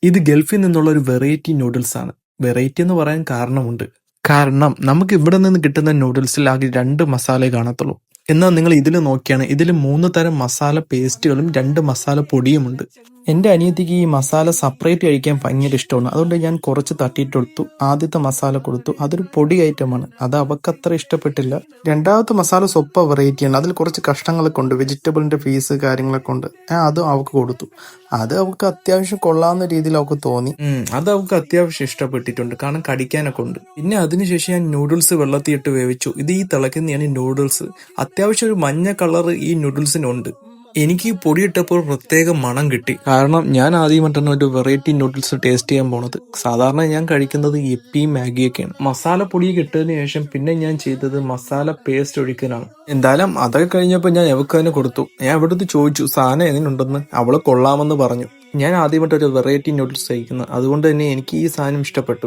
ഇത് ഗൾഫിൽ നിന്നുള്ള ഒരു വെറൈറ്റി നൂഡിൽസ് ആണ്. വെറൈറ്റി എന്ന് പറയാൻ കാരണമുണ്ട്. കാരണം നമുക്ക് ഇവിടെ നിന്ന് കിട്ടുന്ന നൂഡിൽസിൽ ആകെ 2 മസാലയെ കാണത്തുള്ളൂ. എന്നാൽ നിങ്ങൾ ഇതിൽ നോക്കിയാണ് ഇതിൽ 3 തരം മസാല പേസ്റ്റുകളും 2 മസാല പൊടിയുമുണ്ട്. എൻ്റെ അനിയത്തിക്ക് ഈ മസാല സെപ്പറേറ്റ് കഴിക്കാൻ ഭയങ്കര ഇഷ്ടമാണ്. അതുകൊണ്ട് ഞാൻ കുറച്ച് തട്ടിയിട്ടെടുത്തു. ആദ്യത്തെ മസാല കൊടുത്തു. അതൊരു പൊടി ഐറ്റമാണ്. അത് അവൾക്ക് അത്ര ഇഷ്ടപ്പെട്ടില്ല. രണ്ടാമത്തെ മസാല സൊപ്പ വെറൈറ്റിയാണ്. അതിൽ കുറച്ച് കഷ്ണങ്ങളൊക്കെ ഉണ്ട്, വെജിറ്റബിളിന്റെ പീസ് കാര്യങ്ങളൊക്കെ ഉണ്ട്. ഞാൻ അതും അവൾക്ക് കൊടുത്തു. അത് അവൾക്ക് അത്യാവശ്യം കൊള്ളാവുന്ന രീതിയിൽ അവൾക്ക് തോന്നി. അത് അവൾക്ക് അത്യാവശ്യം ഇഷ്ടപ്പെട്ടിട്ടുണ്ട്, കാരണം കടിക്കാനൊക്കെ ഉണ്ട്. പിന്നെ അതിനുശേഷം ഞാൻ നൂഡിൽസ് വെള്ളത്തിയിട്ട് വേവിച്ചു. ഇത് ഈ തിളക്കുന്നതാണ് നൂഡിൽസ്. അത്യാവശ്യം ഒരു മഞ്ഞ കളർ ഈ നൂഡിൽസിനുണ്ട്. എനിക്ക് ഈ പൊടിയിട്ടപ്പോൾ പ്രത്യേക മണം കിട്ടി. കാരണം ഞാൻ ആദ്യമായിട്ടാണ് ഒരു വെറൈറ്റി നൂഡിൽസ് ടേസ്റ്റ് ചെയ്യാൻ പോണത്. സാധാരണ ഞാൻ കഴിക്കുന്നത് യിപ്പിയും മാഗിയൊക്കെയാണ്. മസാല പൊടി കിട്ടിയതിനു ശേഷം പിന്നെ ഞാൻ ചെയ്തത് മസാല പേസ്റ്റ് ഒഴിക്കലാണ്. എന്തായാലും അതൊക്കെ കഴിഞ്ഞപ്പോൾ ഞാൻ അവൾക്ക് തന്നെ കൊടുത്തു. ഞാൻ അവിടുത്തെ ചോദിച്ചു സാധനം എങ്ങനെയുണ്ടെന്ന്. അവള് കൊള്ളാമെന്ന് പറഞ്ഞു. ഞാൻ ആദ്യമായിട്ട് ഒരു വെറൈറ്റി നൂഡിൽസ് കഴിക്കുന്നത്, അതുകൊണ്ട് തന്നെ എനിക്ക് ഈ സാധനം ഇഷ്ടപ്പെട്ടു.